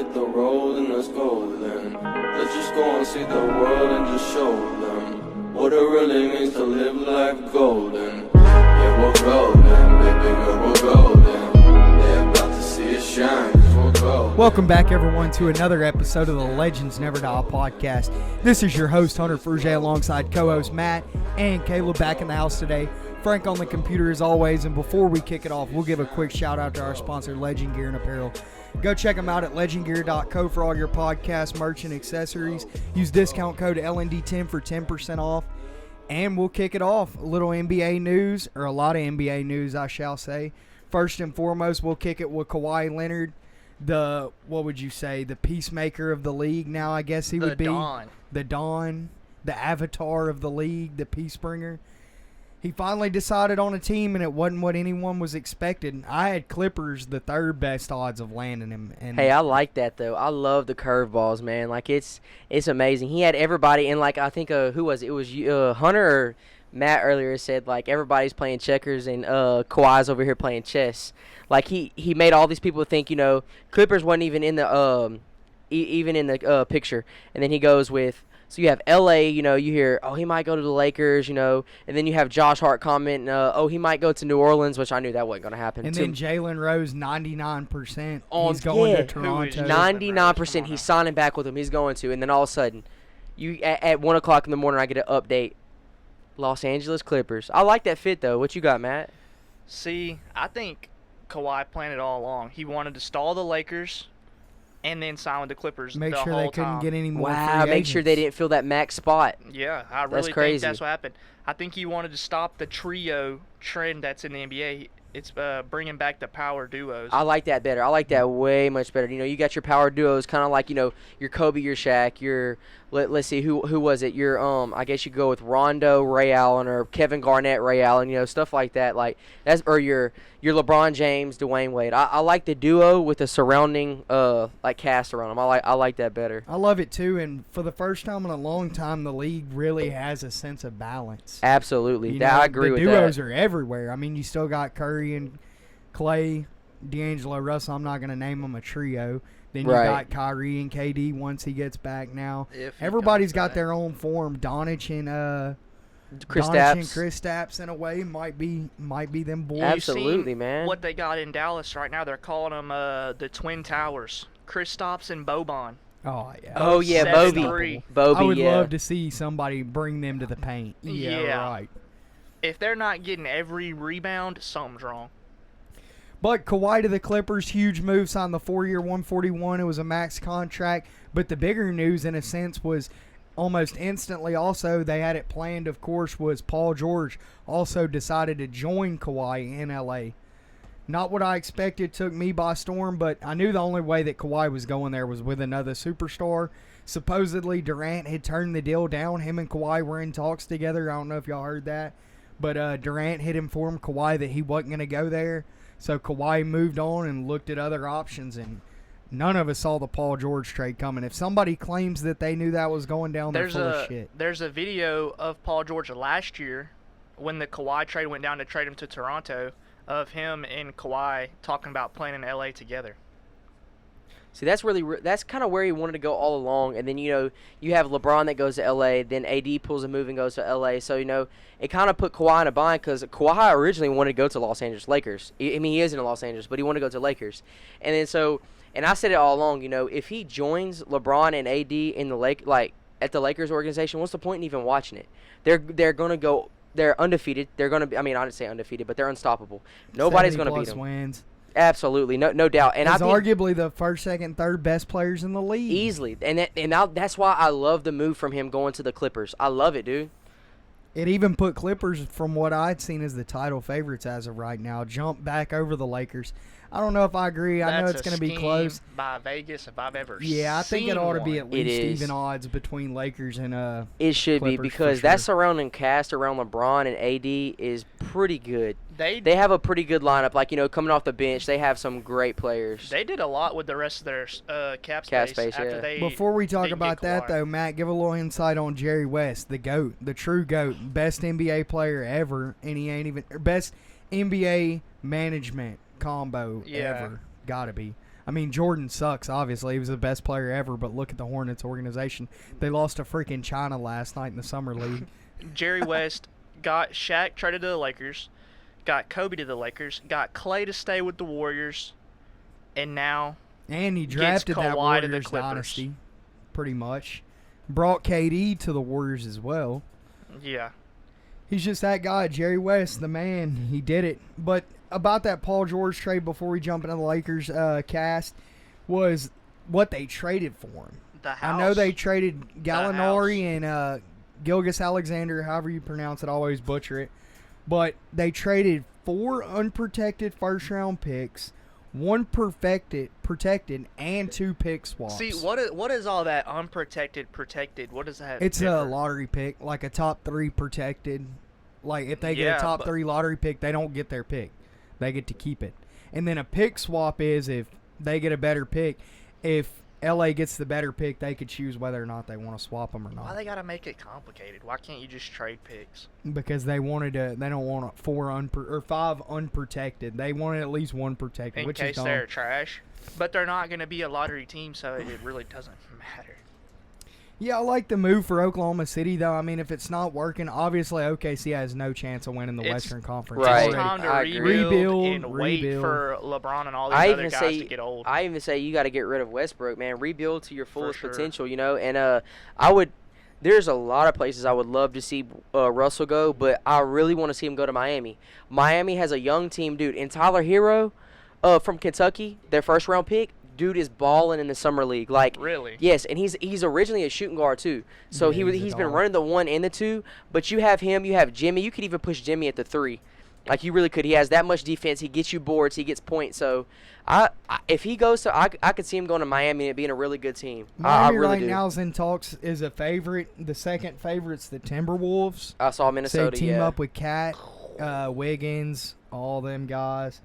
hit the road and let's go then. Let's just go and see the world and just show them what it really means to live life golden. Yeah, we're golden, baby girl, we're golden. They're about to see us shine, 'cause we're golden. Welcome back, everyone, to another episode of the Legends Never Die podcast. This is your host, Hunter Forget, alongside co-host Matt and Caleb back in the house today. Frank on the computer as always, and before we kick it off, we'll give a quick shout out to our sponsor, Legend Gear and Apparel. Go check them out at legendgear.co for all your podcast merch and accessories. Use discount code LND10 for 10% off. And we'll kick it off. A little NBA news, or a lot of NBA news, I shall say. First and foremost, we'll kick it with Kawhi Leonard, the peacemaker of the league now, I guess he would be. The Dawn, the avatar of the league, the peace bringer. He finally decided on a team, and it wasn't what anyone was expecting. I had Clippers the third best odds of landing him. And hey, I like that, though. I love the curveballs, man. Like, it's amazing. He had everybody, and, like, I think, who was it? It was Hunter or Matt earlier said, like, everybody's playing checkers, and Kawhi's over here playing chess. Like, he made all these people think, Clippers wasn't even in the picture. And then he goes with, so you have L.A., you hear, he might go to the Lakers, and then you have Josh Hart comment, he might go to New Orleans, which I knew that wasn't going to happen. And then Jalen Rose, 99%. He's going to Toronto. 99%. He's signing back with him. He's going to. And then all of a sudden, at 1 o'clock in the morning, I get an update. Los Angeles Clippers. I like that fit, though. What you got, Matt? See, I think Kawhi planned it all along. He wanted to stall the Lakers and then sign with the Clippers Make the sure whole they couldn't time. get any more Wow, free make sure they didn't fill that max spot. Yeah, I really think that's what happened. I think he wanted to stop the trio trend that's in the NBA. It's bringing back the power duos. I like that better. I like that way much better. You got your power duos, kind of like your Kobe, your Shaq, your let's see who was it? Your I guess you go with Rondo, Ray Allen, or Kevin Garnett, Ray Allen. Stuff like that. Like that's or your LeBron James, Dwayne Wade. I like the duo with the surrounding like cast around them. I like that better. I love it too, and for the first time in a long time, the league really has a sense of balance. Absolutely, I agree with that. The duos are everywhere. I mean, you still got Curry and Clay, D'Angelo Russell. I'm not going to name them a trio. Then you got Kyrie and KD once he gets back now. Everybody's got their own form. Doncic and Kristaps in a way might be them boys. Absolutely, man. What they got in Dallas right now, they're calling them the Twin Towers. Kristaps and Boban. Oh, yeah. Oh, yeah, Bobby, I would love to see somebody bring them to the paint. Yeah, right. If they're not getting every rebound, something's wrong. But Kawhi to the Clippers, huge move, signed the 4-year $141. It was a max contract. But the bigger news, in a sense, was almost instantly also, they had it planned, of course, was Paul George also decided to join Kawhi in L.A. Not what I expected, took me by storm, but I knew the only way that Kawhi was going there was with another superstar. Supposedly, Durant had turned the deal down. Him and Kawhi were in talks together. I don't know if y'all heard that. But Durant had informed Kawhi that he wasn't going to go there. So Kawhi moved on and looked at other options, and none of us saw the Paul George trade coming. If somebody claims that they knew that was going down, they're full of shit. There's a video of Paul George last year when the Kawhi trade went down to trade him to Toronto of him and Kawhi talking about playing in L.A. together. See, that's kind of where he wanted to go all along. And then, you have LeBron that goes to L.A., then AD pulls a move and goes to L.A. So, it kind of put Kawhi in a bind because Kawhi originally wanted to go to Los Angeles Lakers. I mean, he is in Los Angeles, but he wanted to go to Lakers. And then and I said it all along, if he joins LeBron and AD in the at the Lakers organization, what's the point in even watching it? They're going to go, they're undefeated. They're going to be, I didn't say undefeated, but they're unstoppable. Nobody's going to beat them. Wins. Absolutely, no doubt. And he's arguably the first, second, third best players in the league. Easily. And that's why I love the move from him going to the Clippers. I love it, dude. It even put Clippers, from what I'd seen as the title favorites as of right now, jump back over the Lakers. I don't know if I agree. I know it's going to be close. By Vegas, if I've ever Yeah, I think it ought to be at least even odds between Lakers and It should Clippers, be because that surrounding cast around LeBron and AD is pretty good. They have a pretty good lineup. Like, coming off the bench, they have some great players. They did a lot with the rest of their cap space after they Before we talk about that, though, Matt, give a little insight on Jerry West, the GOAT, the true GOAT, best NBA player ever, and he ain't even best NBA management combo ever. Gotta be. I mean, Jordan sucks, obviously. He was the best player ever, but look at the Hornets organization. They lost to freaking China last night in the Summer League. Jerry West got Shaq traded to the Lakers, got Kobe to the Lakers, got Clay to stay with the Warriors, and now And he drafted that Kawhi to the Warriors Clippers. dynasty, pretty much. Brought KD to the Warriors as well. yeah. He's just that guy, Jerry West, the man. He did it. But about that Paul George trade before we jump into the Lakers cast was what they traded for him. The house. I know they traded house. Gallinari and Gilgeous Alexander, however you pronounce it. I always butcher it. But they traded 4 unprotected first-round picks, 1 protected, and 2 pick swaps. See, what is all that unprotected, protected? What does that It's differ? a lottery pick, like a top 3 protected. Like, if they get Yeah, a top but- 3 lottery pick, they don't get their pick. They get to keep it. And then a pick swap is if they get a better pick. If LA gets the better pick, they could choose whether or not they want to swap them or not. Why they gotta make it complicated? Why can't you just trade picks? Because they wanted to. They don't want 5 unprotected. They wanted at least 1 protected, In which case is dumb. they're trash. But they're not gonna be a lottery team, so it really doesn't matter. Yeah, I like the move for Oklahoma City, though. I mean, if it's not working, obviously OKC has no chance of winning the It's- Western Conference. Right. It's time to I agree. rebuild and Rebuild. wait for LeBron and all these I other even guys say to get old. I even say you got to get rid of Westbrook, man. Rebuild to your fullest sure. potential, you know. And I would. There's a lot of places I would love to see Russell go, but I really want to see him go to Miami. Miami has a young team, dude. And Tyler Hero, from Kentucky, their first-round pick, dude is balling in the summer league. Like, Really? yes, and he's originally a shooting guard too. So Yeah, he's a he's been dog. running the 1 and the 2. But you have him, you have Jimmy. You could even push Jimmy at the 3. Like, you really could. He has that much defense. He gets you boards. He gets points. So, if he goes to, I could see him going to Miami and it being a really good team. I Miami really right do. now is in talks is a favorite. The second favorite's the Timberwolves. I saw So Minnesota. they team Yeah. up with Cat, Wiggins, all them guys.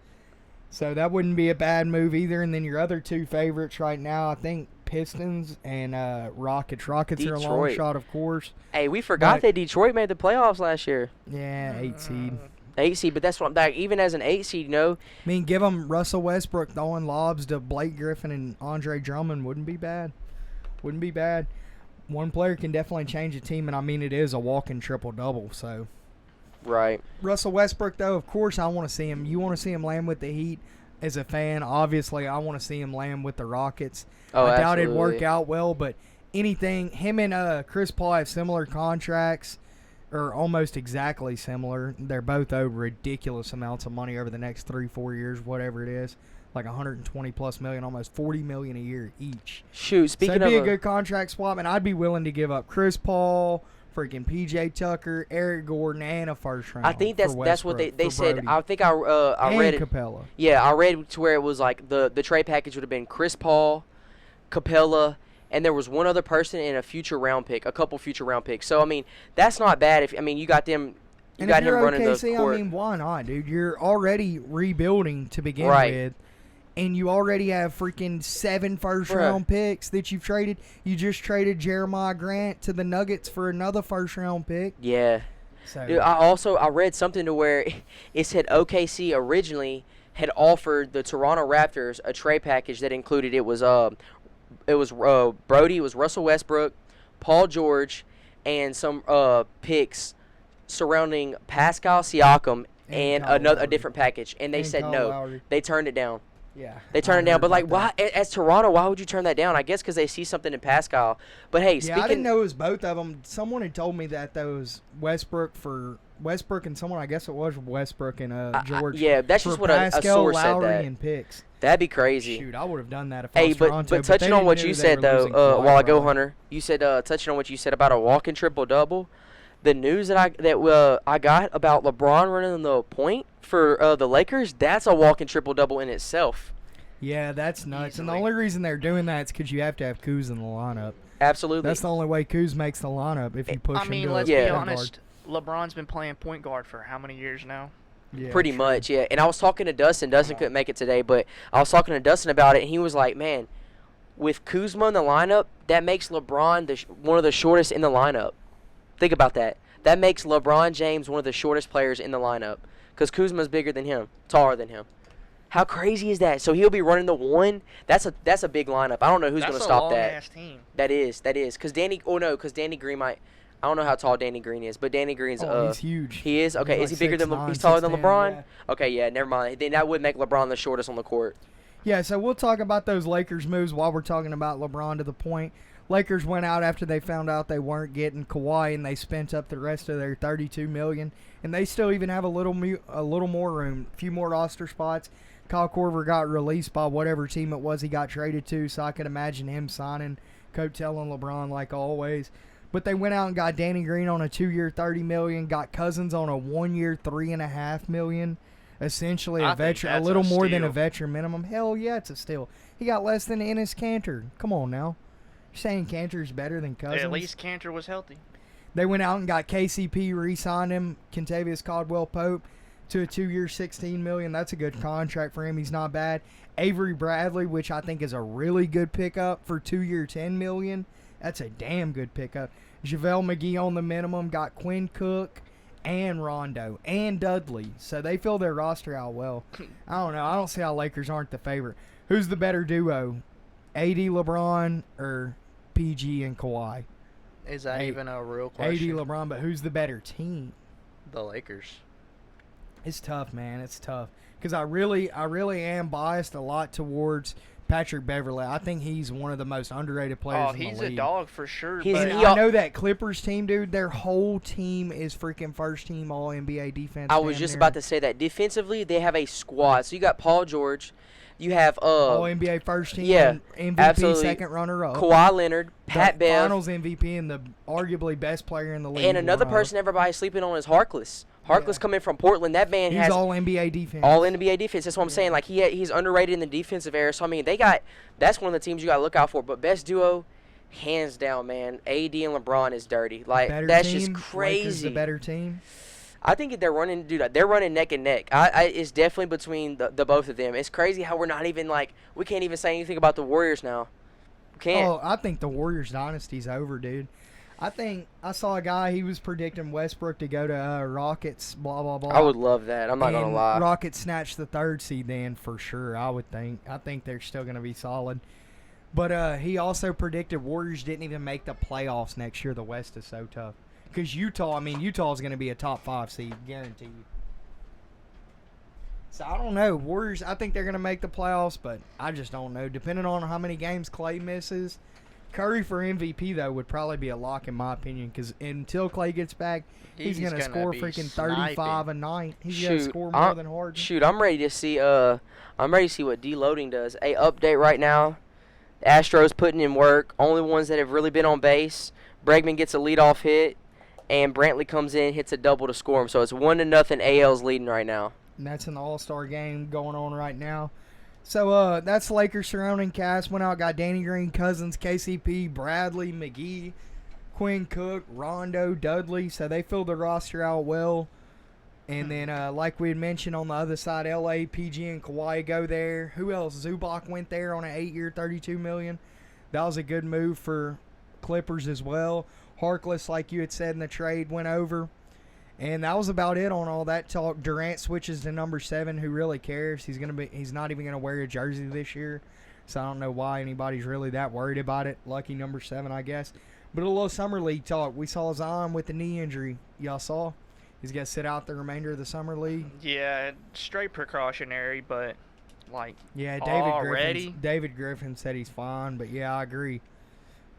So that wouldn't be a bad move either. And then your other 2 favorites right now, I think Pistons and Rockets. Rockets are a long Detroit. shot, of course. Hey, we forgot But- that Detroit made the playoffs last year. Yeah, 8 seed. 8 seed, but that's what I'm like. Even as an 8 seed, you know, I mean, give them Russell Westbrook throwing lobs to Blake Griffin and Andre Drummond wouldn't be bad. Wouldn't be bad. One player can definitely change a team, and I mean, it is a walking triple-double, so. right? Russell Westbrook, though, of course, I want to see him. You want to see him land with the Heat as a fan. Obviously, I want to see him land with the Rockets. Oh, I doubt it'd work absolutely. out well, but anything, him and Chris Paul have similar contracts, or almost exactly similar. They're both owed ridiculous amounts of money over the next 3-4 years, whatever it is. Like $120+ million, almost $40 million a year each. Shoot, So speaking it'd be of a good contract swap, and I'd be willing to give up Chris Paul, freaking PJ Tucker, Eric Gordon, and a first round. I think that's what they for said. Brody. I think I and read it. Capella. Yeah, I read to where it was like the trade package would have been Chris Paul, Capella, and there was one other person and a couple future round picks. So I mean, that's not bad. If you got them, you And got if him you're running OKC, the court. I mean, why not, dude? You're already rebuilding to begin Right. with, and you already have freaking 7 first-round picks that you've traded. You just traded Jeremiah Grant to the Nuggets for another first-round pick. Yeah. So Dude, I read something to where it said OKC originally had offered the Toronto Raptors a trade package that included Brody, it was Russell Westbrook, Paul George, and some picks surrounding Pascal Siakam and Kyle a Lowry. different package, and they And said Kyle no. Lowry. They turned it down. yeah, They I turned it down, heard but like, about why? As Toronto, why would you turn that down? I guess because they see something in Pascal. But hey, Yeah, I didn't speaking, know it was both of them. Someone had told me that was Westbrook and someone, I guess it was Westbrook and George. yeah, that's for just what a Pascal, source said Lowry, that. and picks. That'd be crazy. Shoot, I would have done that if I Hey, was but Toronto. touching they on what didn't you know they said were though, losing Kawhi, while I go, probably. Hunter, you said touching on what you said about a walking triple double. The news that I got about LeBron running the point for the Lakers, that's a walking triple double in itself. Yeah, that's nuts. And the Easily. only reason they're doing that is because you have to have Kuz in the lineup. Absolutely. That's the only way Kuz makes the lineup if you push I him mean, to let's a be point honest. LeBron's been playing point guard for how many years now? guard. Yeah, Pretty true. much, yeah. And I was talking to Dustin. Dustin couldn't make it today, but I was talking to Dustin about it, and he was like, man, with Kuzma in the lineup, that makes LeBron one of the shortest in the lineup. Think about that. That makes LeBron James one of the shortest players in the lineup because Kuzma's bigger than him, taller than him. How crazy is that? So he'll be running the 1. That's a big lineup. I don't know who's going to stop that. That's a long-ass team. That is. Because Danny Green might. I don't know how tall Danny Green is, but Danny Green's he's huge. He is? Okay, He's is he like bigger than 6'9", he's taller than 6'10", LeBron? yeah. Okay, yeah, never mind. Then that would make LeBron the shortest on the court. Yeah, so we'll talk about those Lakers moves while we're talking about LeBron to the point. Lakers went out after they found out they weren't getting Kawhi, and they spent up the rest of their $32 million, and they still even have a little more room, a few more roster spots. Kyle Korver got released by whatever team it was he got traded to, so I could imagine him signing, coattailing LeBron like always. But they went out and got Danny Green on a 2-year $30 million, got Cousins on a 1-year $3.5 million. Essentially a veteran, a little more than a veteran minimum. Hell yeah, it's a steal. He got less than Enes Kanter. Come on now. You're saying Kanter's better than Cousins? At least Kanter was healthy. They went out and got KCP, re-signed him, Kentavious Caldwell-Pope, to a 2-year $16 million. That's a good contract for him. He's not bad. Avery Bradley, which I think is a really good pickup for 2-year $10 million. That's a damn good pickup. JaVale McGee on the minimum, got Quinn Cook and Rondo and Dudley. So they fill their roster out well. I don't know. I don't see how Lakers aren't the favorite. Who's the better duo? AD LeBron or PG and Kawhi? Is that even a real question? AD LeBron, but who's the better team? The Lakers. It's tough, man. It's tough. Because I really am biased a lot towards Patrick Beverley. I think he's one of the most underrated players in the league. He's a dog for sure. I know that Clippers team, dude, their whole team is freaking first-team All-NBA defense. I was just about to say that. Defensively, they have a squad. So you got Paul George. You have All-NBA first team, yeah, MVP, absolutely. second runner-up. Kawhi Leonard, Pat Bev. Finals MVP and the arguably best player in the league. And another person everybody's sleeping on is Harkless. Harkless coming from Portland. That man has All-NBA defense. All-NBA defense. That's what I'm saying. Like he's underrated in the defensive area. So I mean, that's one of the teams you got to look out for. But best duo, hands down, man. AD and LeBron is dirty. Like that's just crazy. Lakers the better team. I think they're running, they're running neck and neck. It's definitely between the both of them. It's crazy how we're not even we can't even say anything about the Warriors now. We can't. Oh, I think the Warriors dynasty's over, dude. I think I saw a guy, he was predicting Westbrook to go to Rockets, blah, blah, blah. I would love that. I'm not going to lie. Rockets snatched the 3rd seed then for sure, I would think. I think they're still going to be solid. But he also predicted Warriors didn't even make the playoffs next year. The West is so tough. Because Utah's going to be a top 5 seed, guaranteed. So I don't know. Warriors, I think they're going to make the playoffs, but I just don't know. Depending on how many games Clay misses. Curry for MVP, though, would probably be a lock in my opinion, because until Clay gets back, he's going to score freaking 35 a night. He's going to score more than Harden. Shoot, I'm ready to see what deloading does. Hey, update right now. The Astros putting in work. Only ones that have really been on base. Bregman gets a leadoff hit, and Brantley comes in, hits a double to score him. So it's 1-0. AL's leading right now. And that's an All-Star game going on right now. So that's Lakers surrounding cast. Went out, got Danny Green, Cousins, KCP, Bradley, McGee, Quinn Cook, Rondo, Dudley. So they filled the roster out well. And then, like we had mentioned on the other side, LA, PG, and Kawhi go there. Who else? Zubac went there on an 8-year, $32 million. That was a good move for Clippers as well. Harkless, like you had said in the trade, went over. And that was about it on all that talk. Durant switches to number 7. Who really cares? He's not even gonna wear a jersey this year, so I don't know why anybody's really that worried about it. Lucky number 7, I guess. But a little summer league talk. We saw Zion with the knee injury. Y'all saw? He's gonna sit out the remainder of the summer league. Yeah, straight precautionary, but yeah, David Griffin said he's fine, but yeah, I agree.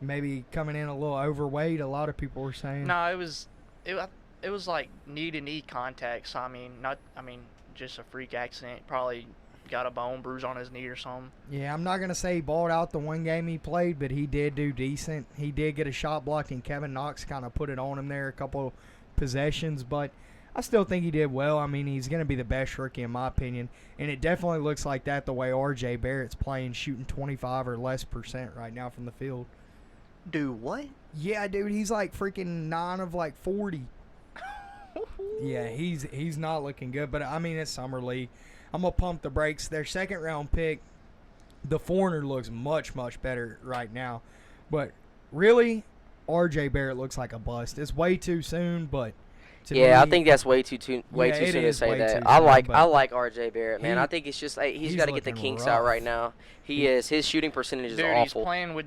Maybe coming in a little overweight. A lot of people were saying. No, it was like knee-to-knee contact, so just a freak accident. Probably got a bone bruise on his knee or something. Yeah, I'm not going to say he balled out the one game he played, but he did do decent. He did get a shot blocked, and Kevin Knox kind of put it on him there a couple possessions, but I still think he did well. I mean, he's going to be the best rookie in my opinion, and it definitely looks like that the way R.J. Barrett's playing, shooting 25% or less right now from the field. Dude, what? Yeah, dude, he's like freaking 9 of 40. Yeah, he's not looking good, but I mean, it's summer league. I'm gonna pump the brakes. Their 2nd round pick, the foreigner, looks much better right now, but really, R.J. Barrett looks like a bust. It's way too soon, but Yeah, I me, think that's way too it soon to is say way that. too I soon, like R.J. Barrett, man. I think it's just he's he's got to get the looking kinks out rough. right now. He is. His shooting percentage is Dude, awful. he's playing with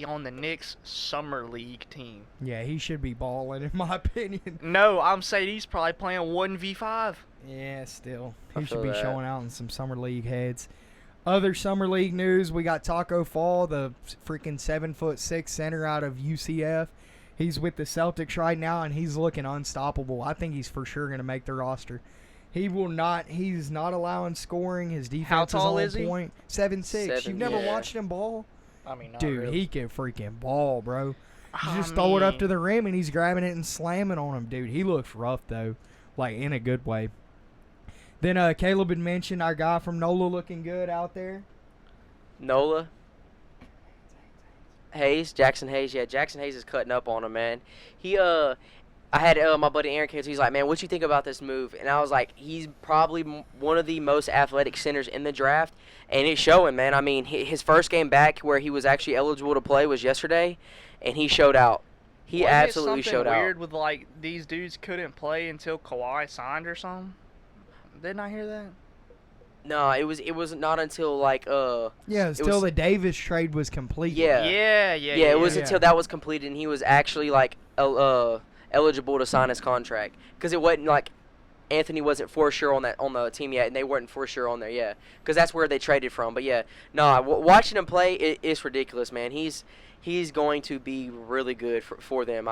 on the Knicks Summer League team. Yeah, he should be balling, in my opinion. No, I'm saying he's probably playing 1v5. Yeah, still. I He should feel be that. showing out in some Summer League heads. Other Summer League news, we got Taco Fall, the freaking 7'6" center out of UCF. He's with the Celtics right now, and he's looking unstoppable. I think he's for sure going to make the roster. He's not allowing scoring. His defense tall is is he? on point. 7'6". You've never yeah. watched him ball? I mean, not Dude, really. he can freaking ball, bro. You I just throw it up mean- to the rim, and he's grabbing it and slamming on him. Dude, he looks rough, though, like in a good way. Then Caleb had mentioned our guy from NOLA looking good out there. Nola. Jackson Hayes. Yeah, Jackson Hayes is cutting up on him, man. I had my buddy Aaron came. He's like, man, what you think about this move? And I was like, he's probably one of the most athletic centers in the draft, and it's showing, man. I mean, his first game back where he was actually eligible to play was yesterday, and he showed out. He Wasn't it absolutely something showed out. weird with like these dudes couldn't play until Kawhi signed or something? Didn't I hear that? No, it was not until like Yeah, until the Davis trade was complete. Yeah. Yeah. it was yeah. until that was completed and he was actually like eligible to sign his contract, because it wasn't like Anthony wasn't for sure on the team yet, and they weren't for sure on there, yeah, because that's where they traded from. But yeah, watching him play, it's ridiculous, man. He's going to be really good for them.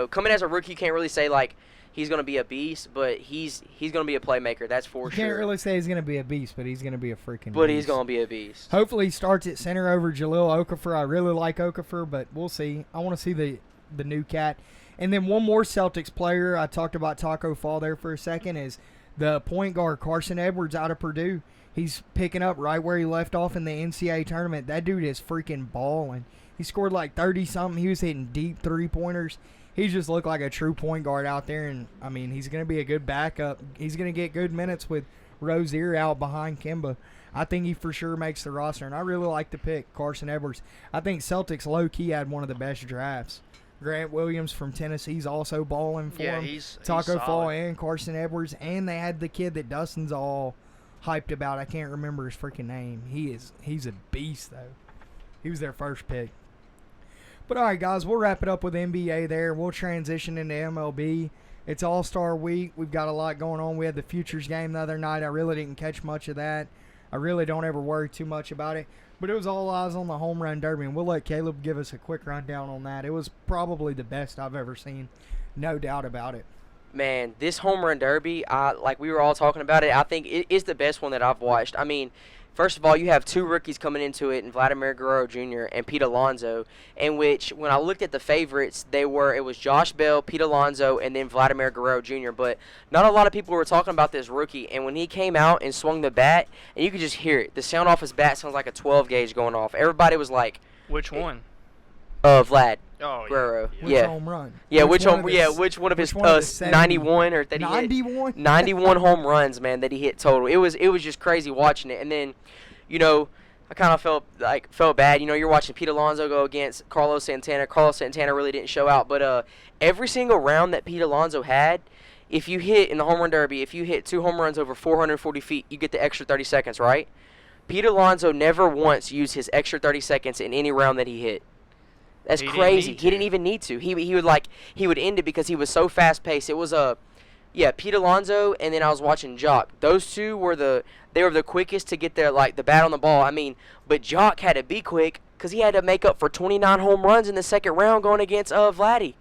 Coming as a rookie, you can't really say like he's going to be a beast, but he's going to be a playmaker. That's for You sure. can't really say he's going to be a beast, but he's going to be a freaking But beast. he's going to be a beast. Hopefully he starts at center over Jalil Okafor. I really like Okafor, but we'll see. I want to see the new cat. And then one more Celtics player, I talked about Taco Fall there for a second, is the point guard Carson Edwards out of Purdue. He's picking up right where he left off in the NCAA tournament. That dude is freaking balling. He scored like 30-something. He was hitting deep three-pointers. He just looked like a true point guard out there, and, I mean, he's going to be a good backup. He's going to get good minutes with Rozier out behind Kemba. I think he for sure makes the roster, and I really like the pick, Carson Edwards. I think Celtics low-key had one of the best drafts. Grant Williams from Tennessee's also balling for him. he's Taco Fall solid. and Carson Edwards, and they had the kid that Dustin's all hyped about. I can't remember his freaking name. He's a beast, though. He was their first pick. But all right, guys, we'll wrap it up with NBA there. We'll transition into MLB. It's All-Star Week. We've got a lot going on. We had the Futures game the other night. I really didn't catch much of that. I really don't ever worry too much about it. But it was all eyes on the Home Run Derby, and we'll let Caleb give us a quick rundown on that. It was probably the best I've ever seen. No doubt about it. Man, this Home Run Derby, like we were all talking about it, I think it is the best one that I've watched. I mean, first of all, you have two rookies coming into it, in Vladimir Guerrero Jr. and Pete Alonso, in which, when I looked at the favorites, it was Josh Bell, Pete Alonso, and then Vladimir Guerrero Jr., but not a lot of people were talking about this rookie, and when he came out and swung the bat, and you could just hear it, the sound off his bat sounds like a 12-gauge going off. Everybody was like, Which one? Vlad Oh, Guerrero. Which Yeah. home run? Yeah, which one of his- which one of his which one of the 70 91 or that he hit? 91? 91 home runs, man, that he hit total. It was just crazy watching it. And then, I kind of felt bad. You're watching Pete Alonso go against Carlos Santana. Carlos Santana really didn't show out, but every single round that Pete Alonso had, if you hit in the home run derby, if you hit 2 home runs over 440 feet, you get the extra 30 seconds, right? Pete Alonso never once used his extra 30 seconds in any round that he hit. That's He didn't crazy. need He didn't even need to. He would end it because he was so fast paced. It was Pete Alonso, and then I was watching Jock. Those two were the quickest to get the bat on the ball. I mean, but Jock had to be quick because he had to make up for 29 home runs in the second round going against Vladdy.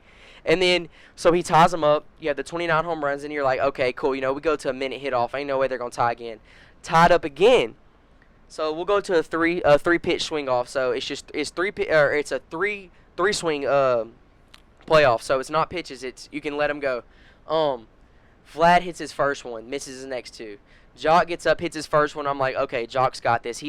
And then so he ties him up. You have the 29 home runs, and you're like, okay, cool. We go to a minute hit off. Ain't no way they're gonna tie again. Tied up again. So we'll go to a three pitch swing off. So it's a three swing playoff. So it's not pitches. It's you can let him go. Vlad hits his first one, misses his next two. Jock gets up, hits his first one. I'm like, okay, Jock's got this.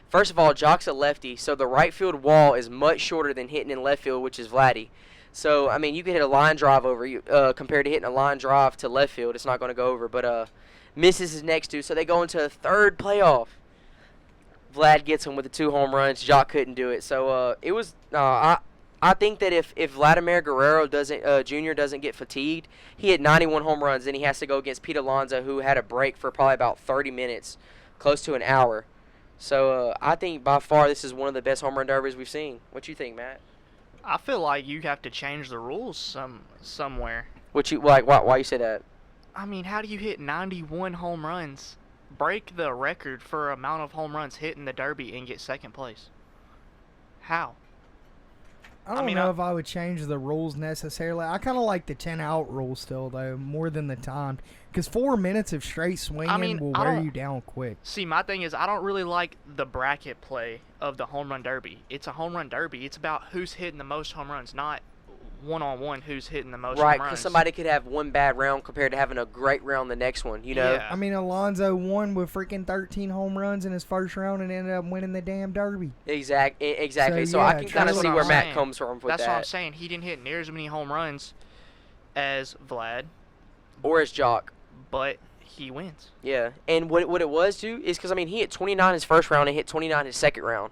First of all, Jock's a lefty, so the right field wall is much shorter than hitting in left field, which is Vladdy. So I mean, you can hit a line drive over you compared to hitting a line drive to left field. It's not going to go over, but misses his next two. So they go into a third playoff. Vlad gets him with the 2 home runs. Jock couldn't do it. So it was I I think that if Vladimir Guerrero Jr. doesn't get fatigued, he hit 91 home runs, then he has to go against Pete Alonso, who had a break for probably about 30 minutes, close to an hour. So I think by far this is one of the best home run derbies we've seen. What you think, Matt? I feel like you have to change the rules somewhere. Why you say that? I mean, how do you hit 91 home runs, break the record for amount of home runs hit in the Derby, and get second place? How? I don't know if I would change the rules necessarily. I kind of like the 10-out rule still, though, more than the time. Because 4 minutes of straight swinging will wear you down quick. See, my thing is I don't really like the bracket play of the home run derby. It's a home run derby. It's about who's hitting the most home runs, not one-on-one who's hitting the most home runs. Right, because somebody could have one bad round compared to having a great round the next one, you know? Yeah. I mean, Alonso won with freaking 13 home runs in his first round and ended up winning the damn derby. Exactly. So yeah, I can kind of see where Matt comes from with that. That's what I'm saying. He didn't hit near as many home runs as Vlad. Or as Jock. But he wins. Yeah, and what it was, too, is because, I mean, he hit 29 his first round and hit 29 his second round.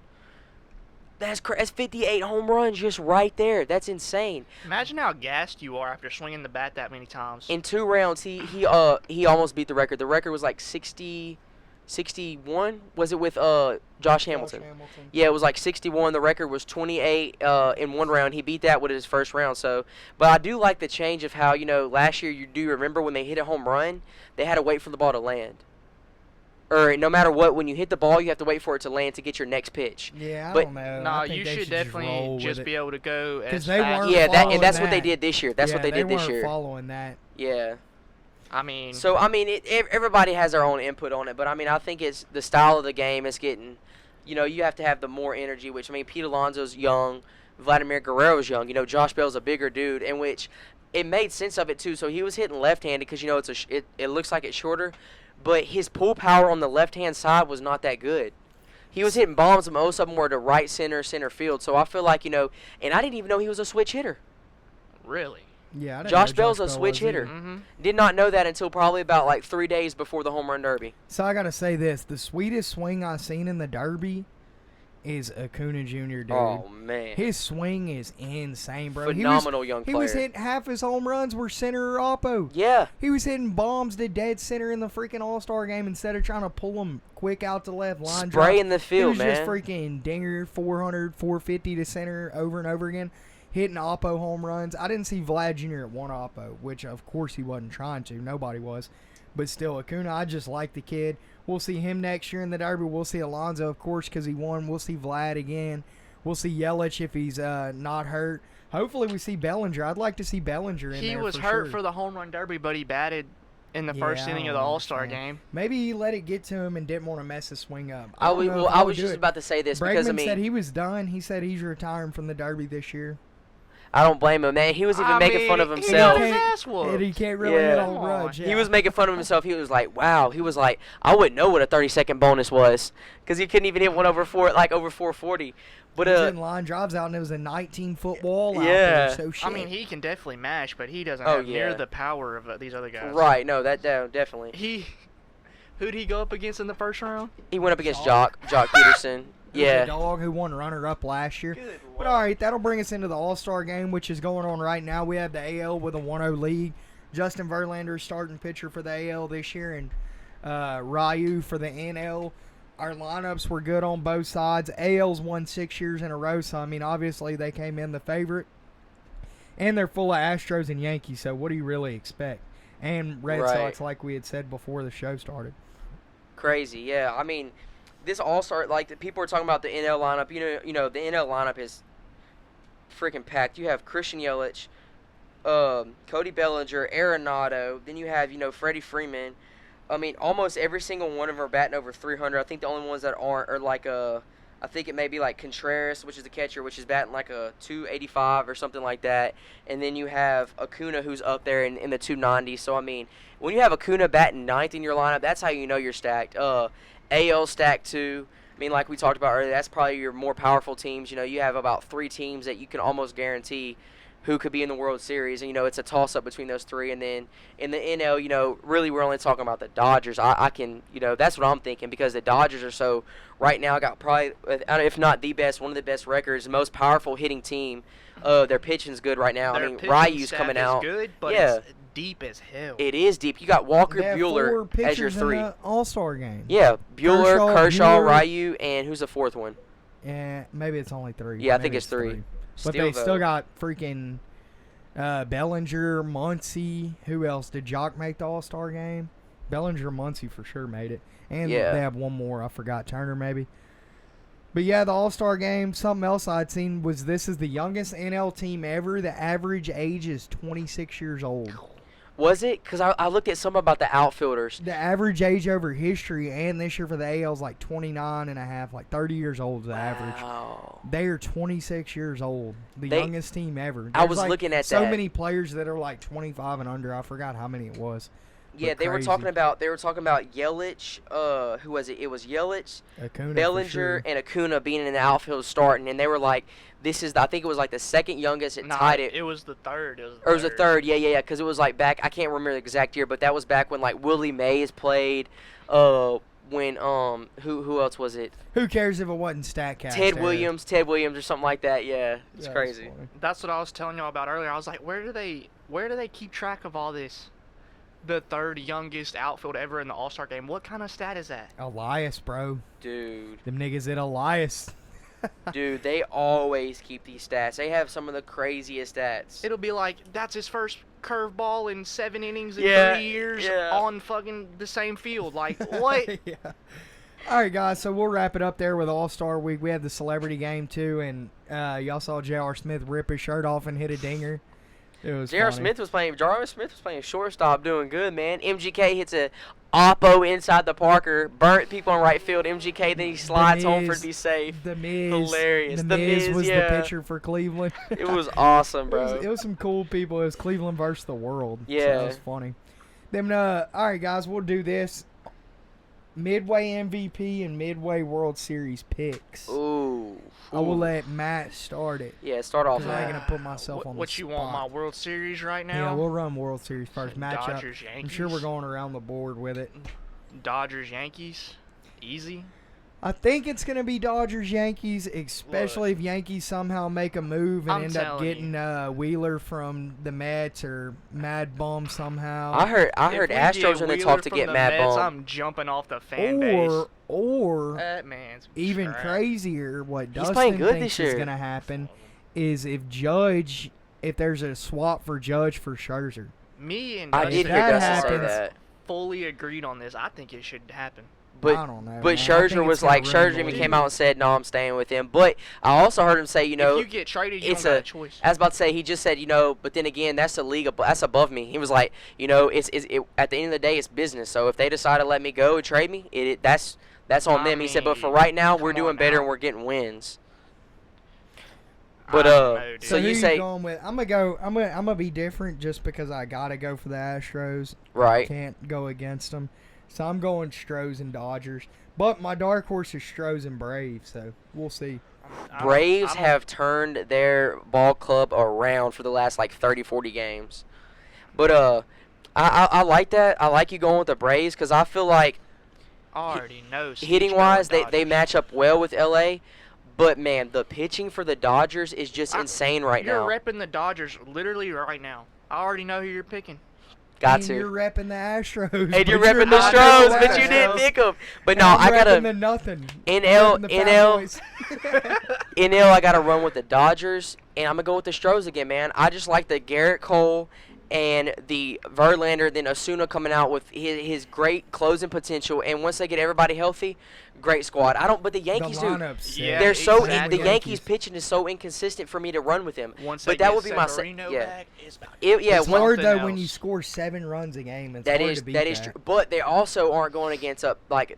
That's 58 home runs just right there. That's insane. Imagine how gassed you are after swinging the bat that many times. In 2 rounds, he almost beat the record. The record was like 61. Was it with Josh Hamilton? Yeah, it was like 61. The record was 28 in 1 round. He beat that with his first round. So, but I do like the change of how, last year, you do remember when they hit a home run, they had to wait for the ball to land. Or no matter what, when you hit the ball, you have to wait for it to land to get your next pitch. Yeah, I But- don't know. No, I think you they should just definitely roll just with be it. able to go 'Cause as they fast. weren't Yeah, following and that's what they that. did this year. That's what they did this year. Following that. Yeah. I mean, So, I mean, everybody has their own input on it, but, I mean, I think it's the style of the game is getting, you have to have the more energy, which, I mean, Pete Alonso's young, Vladimir Guerrero's young, Josh Bell's a bigger dude, in which it made sense of it, too. So he was hitting left-handed because, it looks like it's shorter, but his pull power on the left-hand side was not that good. He was hitting bombs, and most of them were to right center field. So I feel like, and I didn't even know he was a switch hitter. really. Yeah, I didn't Josh know Bell's a Bell switch was hitter. either. Mm-hmm. Did not know that until probably about like 3 days before the home run derby. So I got to say this. The sweetest swing I've seen in the derby is Acuna Jr., dude. Oh, man. His swing is insane, bro. Phenomenal young player. He was hitting half his home runs were center or oppo. Yeah. He was hitting bombs to dead center in the freaking All-Star game instead of trying to pull them quick out to left line. Spray in the field, man. He was man. just freaking dinger 400, 450 to center over and over again, hitting oppo home runs. I didn't see Vlad Jr. at 1 oppo, which of course he wasn't trying to. Nobody was. But still, Acuna, I just like the kid. We'll see him next year in the derby. We'll see Alonso, of course, because he won. We'll see Vlad again. We'll see Yelich if he's not hurt. Hopefully we see Bellinger. I'd like to see Bellinger in there. He was for hurt sure. for the home run derby, but he batted in the first I inning of don't the All-Star understand. game. Maybe he let it get to him and didn't want to mess the swing up. I don't know if he would was do just it. about to say this Bregman because, I mean, said he was done. He said he's retiring from the derby this year. I don't blame him, man. He was even making fun of He himself. got his ass whooped. And he can't really Yeah. hit on grudge. Yeah. He was making fun of himself. He was like, wow. He was like, I wouldn't know what a 30-second bonus was because he couldn't even hit one over 440. But He was hitting line drives out, and it was a 19-foot wall out Yeah. there. So shit. I mean, he can definitely mash, but he doesn't Oh, have near yeah. the power of these other guys. right, no, definitely. Who'd he go up against in the first round? He went up against Jock Peterson. He was Yeah. a dog who won runner-up last year. Good But all right, that'll bring us into the All-Star game, which is going on right now. We have the AL with a 1-0 lead. Justin Verlander is starting pitcher for the AL this year, and Ryu for the NL. Our lineups were good on both sides. AL's won 6 years in a row, so, I mean, obviously they came in the favorite. And they're full of Astros and Yankees, so what do you really expect? And Red Right. Sox, like we had said before the show started. Crazy, yeah. I mean, this All-Star, like, the people are talking about the NL lineup. You know, the NL lineup is freaking packed. You have Christian Yelich, Cody Bellinger, Arenado. Then you have, Freddie Freeman. I mean, almost every single one of them are batting over 300. I think the only ones that aren't are like I think it may be like Contreras, which is the catcher, which is batting like a 285 or something like that. And then you have Acuna, who's up there in the 290. So, I mean, when you have Acuna batting 9th in your lineup, that's how you know you're stacked. AL stacked too. I mean, like we talked about earlier, that's probably your more powerful teams. You have about 3 teams that you can almost guarantee who could be in the World Series. And, it's a toss-up between those three. And then in the NL, really we're only talking about the Dodgers. I can, that's what I'm thinking because the Dodgers are so – right now got probably, if not the best, one of the best records, most powerful hitting team. Their pitching's good right now. Their I mean, pitching Ryu's staff coming is out. good, but Yeah. it's deep as hell. It is deep. You got Walker They have Buehler 4 as your pitchers in three. the All-Star game. Yeah, Kershaw, Buehler. Ryu, and who's the fourth one? Yeah, maybe it's only 3. Yeah, I Maybe think it's 3. But they still got freaking Bellinger, Muncy. Who else? Did Jock make the All-Star game? Bellinger, Muncy for sure made it. And Yeah. they have one more. I forgot. Turner maybe. But yeah, the All-Star game, something else I'd seen was this is the youngest NL team ever. The average age is 26 years old. Was it? Because I looked at some about the outfielders. The average age over history and this year for the AL is like 29 and a half, like 30 years old is the average. Wow. They are 26 years old. The youngest team ever. I There's was like looking at so that. many players that are like 25 and under. I forgot how many it was. Yeah, they were crazy. talking about Yelich. Who was it? It was Yelich, Acuna for Bellinger, sure. and Acuna being in the outfield starting, and they were like, "This is." I think it was like the second youngest. It tied it. It was the third. Or it was the third. Yeah. Because it was like back. I can't remember the exact year, but that was back when like Willie Mays played. When who else was it? Who cares if it wasn't StatCast? Ted Williams or something like that. Yeah, it's Yeah, crazy. funny. That's what I was telling y'all about earlier. I was like, where do they keep track of all this? The third youngest outfield ever in the All-Star game. What kind of stat is that? Elias, bro. Dude, Them niggas at Elias. dude, they always keep these stats. They have some of the craziest stats. It'll be like, that's his first curveball in 7 innings in Yeah, 3 years yeah. on fucking the same field. Like, what? Yeah. All right, guys. So we'll wrap it up there with All-Star Week. We had the celebrity game too, and y'all saw J.R. Smith rip his shirt off and hit a dinger. It was J.R. funny. Smith was playing shortstop, doing good, man. MGK hits a oppo inside the Parker, burnt people in right field. MGK then he slides home for it to be safe. The Miz. Hilarious. The The Miz Miz, was yeah. the pitcher for Cleveland. It was awesome, bro. It was some cool people. It was Cleveland versus the world. So Yeah. that was funny. Then, all right, guys, we'll do this. Midway MVP and Midway World Series picks. Ooh. I will let Matt start it. Yeah, start off. Because I ain't Matt. going to put myself on the What you want, my spot. World Series right now? Yeah, we'll run World Series first. Matchup. Dodgers, I'm sure we're Yankees. going around the board with it. Dodgers, Yankees. Easy. I think it's going to be Dodgers-Yankees, especially if Yankees somehow make a move and I'm end up telling you. getting Wheeler from the Mets or Mad Bum somehow. I heard If we Astros get in the Wheeler talk to from get the Mad Mets, Bum. I'm jumping off the fan base. Or That man's even trash. crazier, what Dustin playing good thinks this is year. going to happen is if there's a swap for Judge for Scherzer. Me and I Dustin did hear that Dustin say happens- that. fully agreed on this. I think it should happen. But I don't know. man. But I Scherzer think was it's gonna like, ruin Scherzer the even league. came out and said, no, I'm staying with him. But I also heard him say, If you get traded, you it's don't got a- a choice. I was about to say, he just said, but then again, that's a league, that's above me. He was like, at the end of the day, it's business. So if they decide to let me go and trade me, that's on I them. He said, but for mean, right now, we're come doing on better now. and we're getting wins. I But, don't know, dude. so who you say- going with? I'm gonna be different just because I gotta go for the Astros. Right. Can't go against them. So I'm going Stros and Dodgers. But my dark horse is Stros and Braves, so we'll see. Braves have turned their ball club around for the last, 30, 40 games. But, I like that. I like you going with the Braves because I feel like I already know. hitting-wise, they Dodgers. match up well with L.A., but, man, the pitching for the Dodgers is just insane right You're now. repping the Dodgers literally right now. I already know who you're picking. Got And to. you're repping the Astros. And but you're repping the not Stros, the but you didn't Astros. pick them. But And no, I'm I repping the gotta nothing. NL, Repping the NL, NL. I gotta run with the Dodgers, and I'm gonna go with the Stros again, man. I just like the Garrett Cole and the Verlander, then Osuna coming out with his great closing potential, and once they get everybody healthy, great squad. But the Yankees the do. lineup's sick. Yeah, They're so exactly. the Yankees pitching is so inconsistent for me to run with them. Once But they that get would be my Severino yeah. back, it's about It's one- hard though something when you else. score 7 runs a game. It's That hard is to beat that is true. But they also aren't going against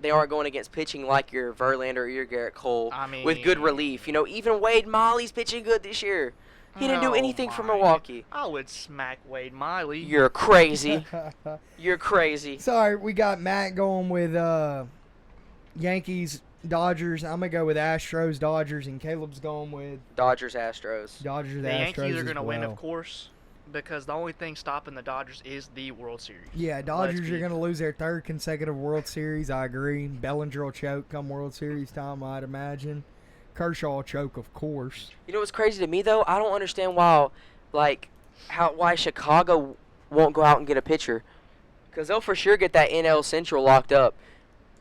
they aren't going against pitching like your Verlander or your Garrett Cole I with good mean- relief. Even Wade Miley's pitching good this year. He didn't do Oh anything for my. Milwaukee. I would smack Wade Miley. You're crazy. You're crazy. Sorry, we got Matt going with Yankees Dodgers. I'm gonna go with Astros, Dodgers, and Caleb's going with Dodgers, Astros. Dodgers, The Astros. Yankees are going to win, of course, because the only thing stopping the Dodgers is the World Series. Yeah, Dodgers are going to lose their third consecutive World Series. I agree. Bellinger will choke come World Series time, I'd imagine. Kershaw will choke, of course. You know what's crazy to me though? I don't understand why Chicago won't go out and get a pitcher, because they'll for sure get that NL Central locked up.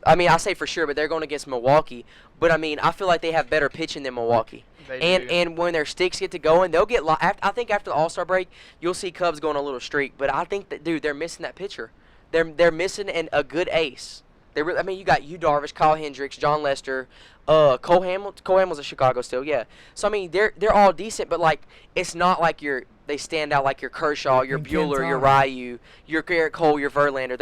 I mean, I say for sure, but they're going against Milwaukee. But I mean, I feel like they have better pitching than Milwaukee. And when their sticks get to going, they'll get. I think after the All-Star break, you'll see Cubs go on a little streak. But I think that, dude, they're missing that pitcher. They're missing a good ace. I mean, you got Yu Darvish, Kyle Hendricks, John Lester, Cole Hamels. Cole Hamels in Chicago still, yeah. So I mean, they're all decent, but like it's not like they stand out like your Kershaw, your Bueller, your Ryu, your Garrett Cole, your Verlander.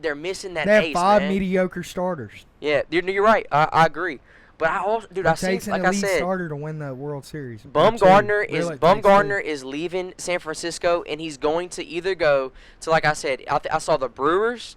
They're missing that ace. They have five man. mediocre starters. Yeah, you're right. I agree. But I also, dude, It takes an elite starter to win the World Series. Bumgarner is leaving San Francisco, and he's going to either go to, like I said, I saw the Brewers,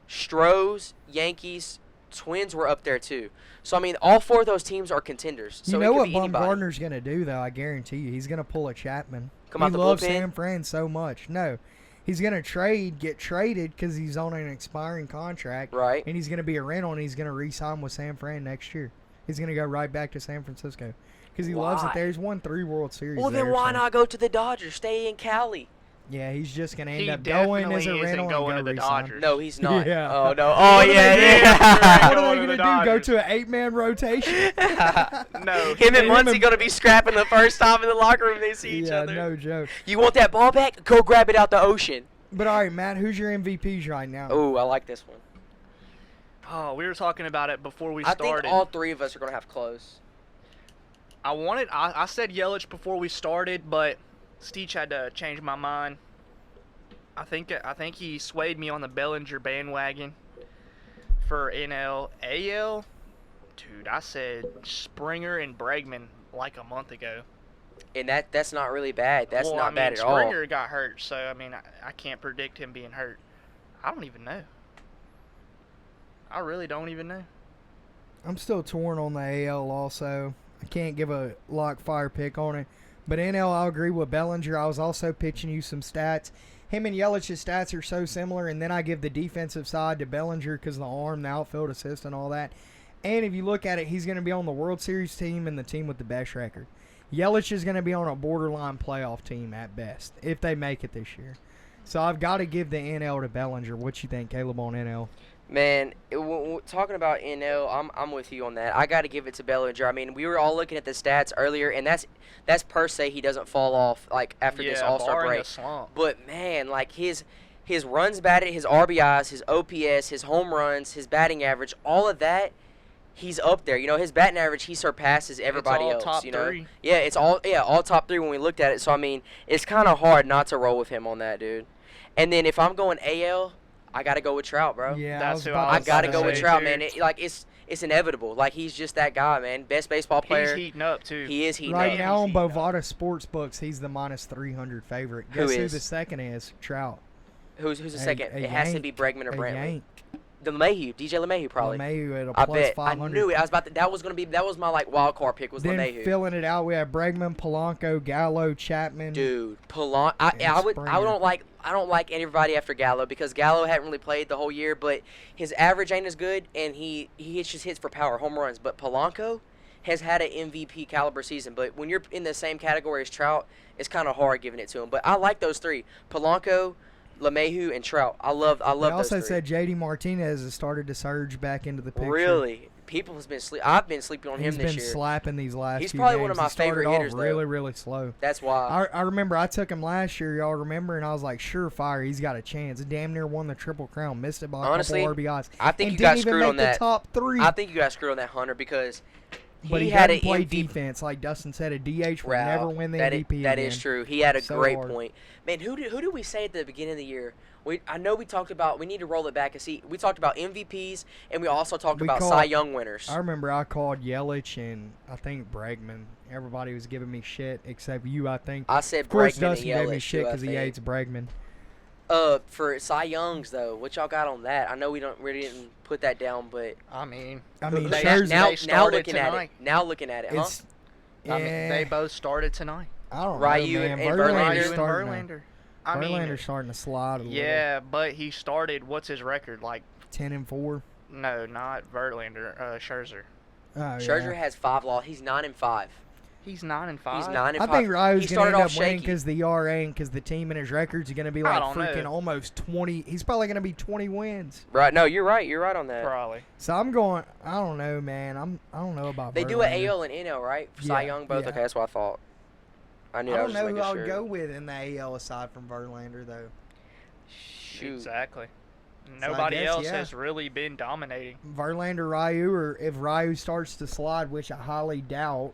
Stros, Yankees, Twins were up there too. So I mean, all four of those teams are contenders. So you know what Bumgarner's going to do, though? I guarantee you, he's going to pull a Chapman. Come out the loves bullpen? San Fran so much. No, he's going to get traded because he's on an expiring contract. Right. And he's going to be a rental, and he's going to re-sign with San Fran next year. He's going to go right back to San Francisco because he loves it there. He's won 3 World Series. Well, then why not go to the Dodgers? Stay in Cali. Yeah, he's just going to end up going as a rental and go to the Dodgers. No, he's not. Yeah. Oh, no. Oh, yeah. What Going are they to going the to do? Go Dodgers. to an 8-man rotation? No. Him and Muncy going to be scrapping the first time in the locker room they see each other. Yeah, no joke. You want that ball back? Go grab it out the ocean. But, all right, Matt, who's your MVPs right now? Oh, I like this one. Oh, we were talking about it before we I started. think all 3 of us are going to have close. I said Yelich before we started, but Steech had to change my mind. I think he swayed me on the Bellinger bandwagon for NL. AL, dude, I said Springer and Bregman like a month ago. And that's not really bad. That's not bad at all. Springer got hurt, so I mean I can't predict him being hurt. I don't even know. I really don't even know. I'm still torn on the AL also. I can't give a lock fire pick on it. But NL, I'll agree with Bellinger. I was also pitching you some stats. Him and Yelich's stats are so similar, and then I give the defensive side to Bellinger because of the arm, the outfield assist, and all that. And if you look at it, he's going to be on the World Series team and the team with the best record. Yelich is going to be on a borderline playoff team at best, if they make it this year. So I've got to give the NL to Bellinger. What you think, Caleb, on NL? Man, talking about NL, I'm with you on that. I got to give it to Bellinger. I mean, we were all looking at the stats earlier, and that's per se he doesn't fall off like after this All-Star break. But man, like his runs batted, his RBIs, his OPS, his home runs, his batting average, all of that, he's up there. You know, his batting average, he surpasses everybody else. Top you know, 3. yeah, it's all top 3 when we looked at it. So I mean, it's kind of hard not to roll with him on that, dude. And then if I'm going AL, I gotta go with Trout, bro. Yeah, That's who I gotta go with Trout, too. man. It's inevitable. Like he's just that guy, man. Best baseball player. He's heating up too. He is heating up. Right now on He's heating Bovada Sportsbooks, he's the -300 favorite. Who Guess who is? the second is? Trout. Who's the second? A It has to Yank. be Bregman or A Brantley. Yank. The LeMahieu, DJ LeMahieu, probably. LeMahieu at a I plus bet. 500. I knew it. I was about to. That was my like wild card pick was Then LeMahieu. filling it out, we have Bregman, Polanco, Gallo, Chapman. Dude, Polanco. And I don't like everybody after Gallo because Gallo hadn't really played the whole year, but his average ain't as good, and he just hits for power, home runs. But Polanco has had an MVP caliber season. But when you're in the same category as Trout, it's kind of hard giving it to him. But I like those 3: Polanco, LeMahieu, and Trout. I love They those also 3. said JD Martinez has started to surge back into the picture. Really, people has been I've been sleeping on He's him this been year. slapping these last He's few probably games. one of my He started favorite off hitters, though. really, really slow. That's why. I remember I took him last year, y'all remember, and I was like, surefire, he's got a chance. Damn near won the Triple Crown, missed it by Honestly, a couple RBIs. I think and you got didn't even screwed make on the that. top 3. I think you got screwed on that, Hunter, because but he had doesn't an play MVP. defense. Like Dustin said, a DH will Wow, never win the that MVP That again. is true. He had a So great hard. point. Man, who did we say at the beginning of the year? I know we talked about, we need to roll it back and see. We talked about MVPs, and we also talked about Cy Young winners. I remember I called Yelich and I think Bregman. Everybody was giving me shit except you, I think. I said Of course, Bregman and Dustin gave me Yelich, shit too, I because he think. hates Bregman. For Cy Youngs though, what y'all got on that? I know we didn't put that down, but I mean, Scherzer. now started looking tonight. at it, huh? It's, I mean, they both started tonight. I don't Ryu know, man. and Verlander's Verlander. starting to- Verlander. I mean, Verlander's starting to slide a little. yeah, but he started. What's his record? Like, 10-4. no, not Verlander. Scherzer. Oh, Scherzer has 5 losses. He's 9-5. He's 9-5. He's 9-5. I think Ryu's He going to started end off up winning shaky. because the ERA and because the team and his records are going to be I like don't freaking know. almost 20. He's probably going to be 20 wins. Right? No, you're right. You're right on that. Probably. So I'm going. I don't know, man. I don't know about. They do an Verlander. AL and NL, right? For Cy Yeah, Young both. yeah. Okay, that's what I thought. I knew. I I don't was know just who I making would sure. go with in the AL aside from Verlander, though. Shoot. Exactly. I Nobody guess, else yeah. has really been dominating. Verlander, Ryu, or if Ryu starts to slide, which I highly doubt,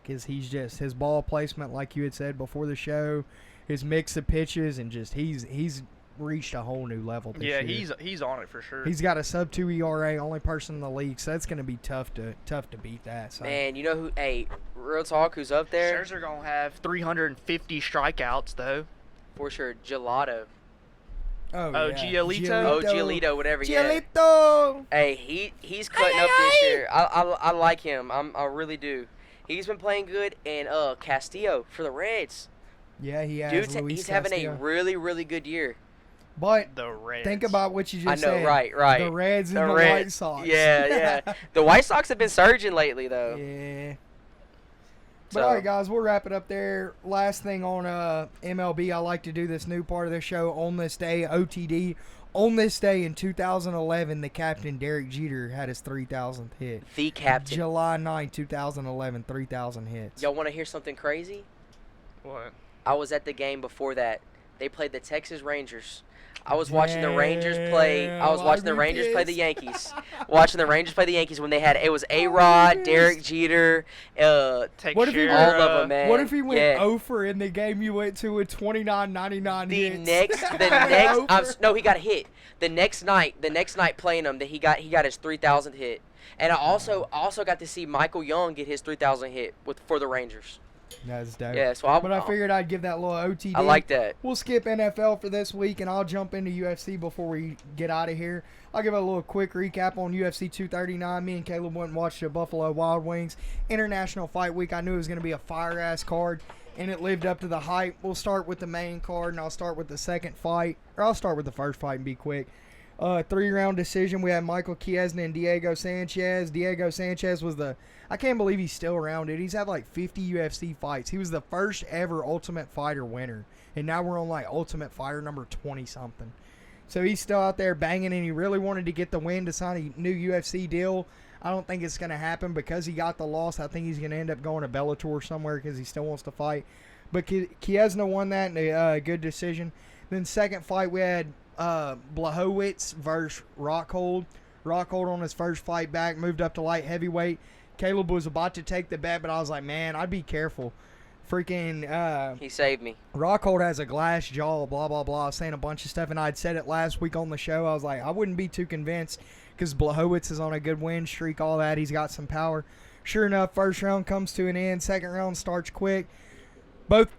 because he's just his ball placement, like you had said before the show, his mix of pitches, and just he's reached a whole new level this Yeah, year. he's on it for sure. He's got a sub-2 ERA, only person in the league, so that's going to be tough to beat that. So. Man, you know who? Hey, real talk, who's up there? Scherzer gonna have 350 strikeouts though. For sure, Gelato. Oh, yeah. Giolito? Oh, Giolito, whatever. Yeah. Giolito! Hey, he's cutting up this year. I like him. I really do. He's been playing good, and Castillo for the Reds. Yeah, he has. Dude, Luis he's having a Castillo. really, really good year. But The Reds. think about what you I just know, said. right. The Reds and the Reds. White Sox. Yeah. The White Sox have been surging lately, though. Yeah. But So- all right, guys, we'll wrap it up there. Last thing on MLB, I like to do this new part of the show on this day, OTD. On this day in 2011, the captain, Derek Jeter, had his 3,000th hit. The captain. July 9, 2011, 3,000 hits. Y'all want to hear something crazy? What? I was at the game before that. They played the Texas Rangers. I was watching the Rangers play. I was Damn, watching the I'd be Rangers play the pissed. Yankees. Watching the Rangers play the Yankees when they had it was A-Rod, pissed. Derek Jeter, Take What if he share, all of them, man. What if he went Yeah. 0 for in the game you went to with 29.99 The hits? next, no, he got a hit. The next night playing him, that he got his 3,000th hit, and I also got to see Michael Young get his 3,000 hit for the Rangers. That's dope. Yeah, so But I figured I'd give that little OTD. I like that. We'll skip NFL for this week, and I'll jump into UFC before we get out of here. I'll give a little quick recap on UFC 239. Me and Caleb went and watched the Buffalo Wild Wings International Fight Week. I knew it was going to be a fire-ass card, and it lived up to the hype. We'll start with the main card, and I'll start with the second fight. Or I'll start with the first fight and be quick. 3-round decision. We had Michael Chiesna and Diego Sanchez. Diego Sanchez was I can't believe he's still around, dude. He's had like 50 UFC fights. He was the first ever Ultimate Fighter winner. And now we're on like Ultimate Fighter number 20-something. So he's still out there banging, and he really wanted to get the win to sign a new UFC deal. I don't think it's going to happen because he got the loss. I think he's going to end up going to Bellator somewhere because he still wants to fight. But Chiesna won that in a good decision. Then second fight, we had Blachowicz versus Rockhold. Rockhold on his first fight back, moved up to light heavyweight. Caleb was about to take the bet, but I was like, man, I'd be careful. Freaking He saved me. Rockhold has a glass jaw, blah, blah, blah, saying a bunch of stuff, and I'd said it last week on the show. I was like, I wouldn't be too convinced because Blachowicz is on a good win streak, all that. He's got some power. Sure enough, first round comes to an end. Second round starts quick. Both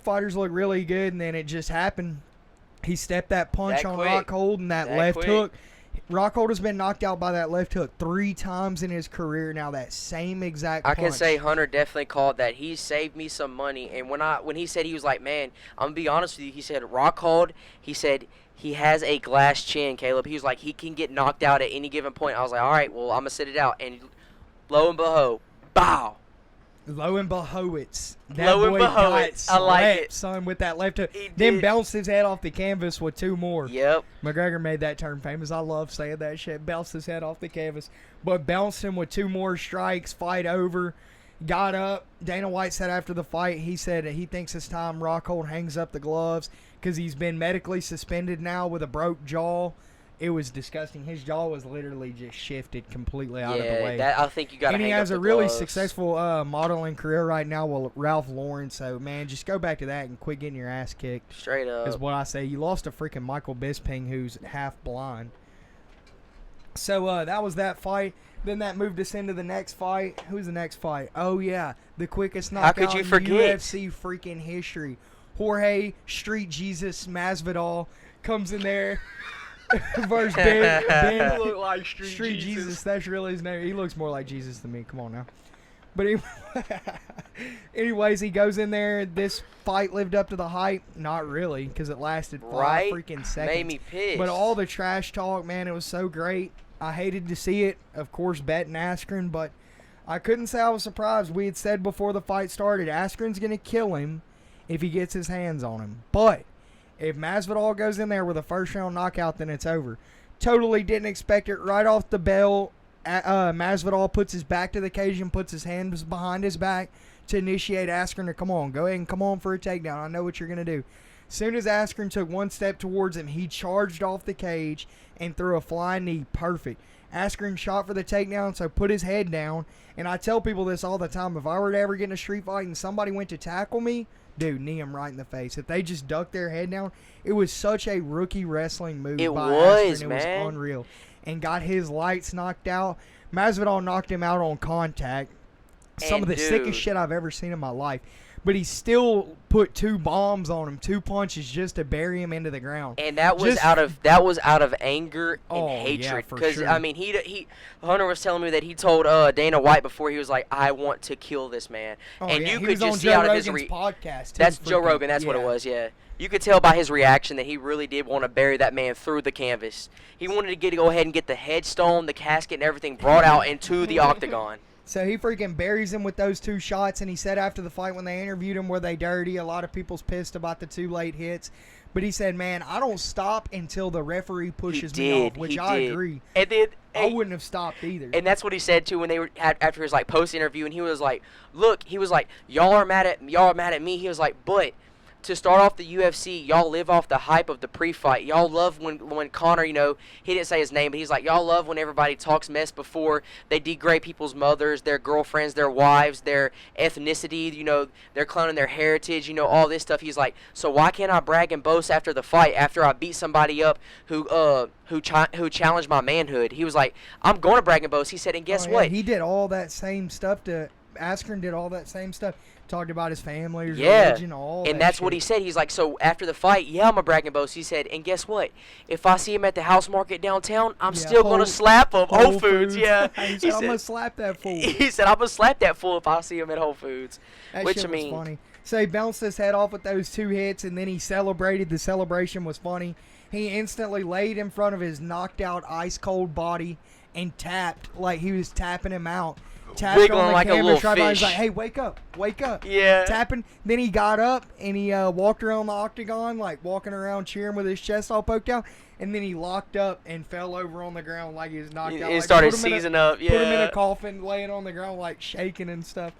fighters look really good, and then it just happened. He stepped that punch That on quick. Rockhold, and that That left quick. hook. Rockhold has been knocked out by that left hook 3 times in his career now, that same exact I punch. can say Hunter definitely called that. He saved me some money. And when he said, he was like, man, I'm going to be honest with you. He said, Rockhold, he said, he has a glass chin, Caleb. He was like, he can get knocked out at any given point. I was like, all right, well, I'm going to sit it out. And lo and behold, bow. Lo and Blachowicz. That Lo and boy got Blachowicz. I like slapped, it. son, with that left hook. He Then did. bounced his head off the canvas with 2 more. Yep. McGregor made that term famous. I love saying that shit. Bounced his head off the canvas. But bounced him with 2 more strikes. Fight over. Got up. Dana White said after the fight, he said he thinks it's time Rockhold hangs up the gloves because he's been medically suspended now with a broke jaw. It was disgusting. His jaw was literally just shifted completely out of the way. That, I think you got to And hang he up has the a really gloves. successful modeling career right now with Ralph Lauren. So, man, just go back to that and quit getting your ass kicked. Straight up. Is what I say. You lost to freaking Michael Bisping, who's half blind. So that was that fight. Then that moved us into the next fight. Who's the next fight? Oh yeah, the quickest How knockout could you in forget? UFC freaking history. Jorge Street Jesus Masvidal comes in there versus Ben Look like Street Jesus. That's really his name. He looks more like Jesus than me. Come on now. But anyways, he goes in there. This fight lived up to the hype. Not really, because it lasted 5 freaking seconds. Made me pissed. But all the trash talk, man, it was so great. I hated to see it. Of course, betting Askren, but I couldn't say I was surprised. We had said before the fight started, Askren's going to kill him if he gets his hands on him. But if Masvidal goes in there with a first-round knockout, then it's over. Totally didn't expect it. Right off the bell, Masvidal puts his back to the cage and puts his hands behind his back to initiate Askren to come on. Go ahead and come on for a takedown. I know what you're going to do. As soon as Askren took one step towards him, he charged off the cage and threw a flying knee. Perfect. Askren shot for the takedown, so put his head down. And I tell people this all the time. If I were to ever get in a street fight and somebody went to tackle me, dude, knee him right in the face. If they just ducked their head down, it was such a rookie wrestling move by Askren. It was unreal. And got his lights knocked out. Masvidal knocked him out on contact. Some of the sickest shit I've ever seen in my life. But he still put 2 bombs on him, 2 punches just to bury him into the ground. And that was out of anger and hatred. Because I mean, he Hunter was telling me that he told Dana White before, he was like, "I want to kill this man." And you could just see out of his podcast. That's Joe Rogan. That's what it was. Yeah. You could tell by his reaction that he really did want to bury that man through the canvas. He wanted to go ahead and get the headstone, the casket, and everything brought out into the octagon. So he freaking buries him with those 2 shots, and he said after the fight when they interviewed him, were they dirty? A lot of people's pissed about the 2 late hits. But he said, man, I don't stop until the referee pushes me off, which I agree. And then I wouldn't have stopped either. And that's what he said too when they were after his post interview, and he was like, "Look," he was like, "Y'all are mad at me." He was like, "But to start off the UFC, y'all live off the hype of the pre-fight. Y'all love when Conor, he didn't say his name, but he's like, y'all love when everybody talks mess before they degrade people's mothers, their girlfriends, their wives, their ethnicity, they're clowning their heritage, all this stuff." He's like, "So why can't I brag and boast after the fight, after I beat somebody up who challenged my manhood?" He was like, "I'm going to brag and boast." He said, and guess what? He did all that same stuff Askren did all that same stuff. Talked about his family, his religion, all that. And that's shit. what he said. He's like, so after the fight, I'm a brag and boast. He said, and guess what? If I see him at the house market downtown, I'm still going to slap him. Whole Foods, yeah. He said, I'm going to slap that fool. He said, I'm going to slap that fool if I see him at Whole Foods. That shit was funny. So he bounced his head off with those 2 hits, and then he celebrated. The celebration was funny. He instantly laid in front of his knocked out, ice-cold body and tapped like he was tapping him out. Tapped wiggling on the like a little fish. He's like, "Hey, wake up. Yeah. Tapping. Then he got up and he walked around the octagon, like walking around cheering with his chest all poked out. And then he locked up and fell over on the ground like he was knocked out. He started seizing up. Yeah. Put him in a coffin, laying on the ground like shaking and stuff.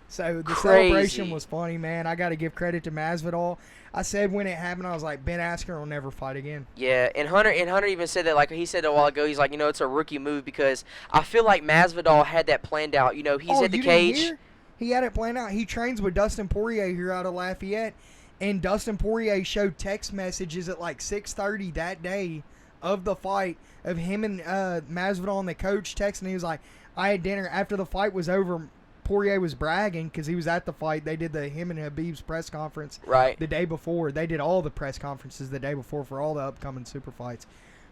So the celebration was funny, man. I got to give credit to Masvidal. I said when it happened, I was like, Ben Askren will never fight again. Yeah, and Hunter even said that, he said a while ago, he's like, it's a rookie move because I feel like Masvidal had that planned out. He's at the cage. He had it planned out. He trains with Dustin Poirier here out of Lafayette, and Dustin Poirier showed text messages at 6:30 that day of the fight of him and Masvidal and the coach texting. He was like, I had dinner after the fight was over. Poirier was bragging because he was at the fight. They did him and Habib's press conference the day before. They did all the press conferences the day before for all the upcoming super fights.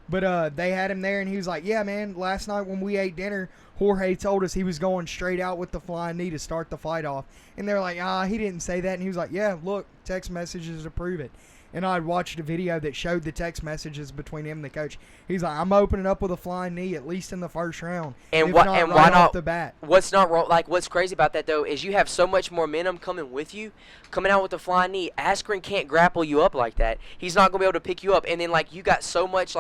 But they had him there, and he was like, yeah, man, last night when we ate dinner, Jorge told us he was going straight out with the flying knee to start the fight off. And they're like, he didn't say that. And he was like, yeah, look, text messages to prove it. And I watched a video that showed the text messages between him and the coach. He's like, I'm opening up with a flying knee at least in the first round. And why not off the bat? What's not wrong? What's crazy about that though is you have so much momentum coming with you, coming out with the flying knee. Askren can't grapple you up like that. He's not gonna be able to pick you up. And then you got so much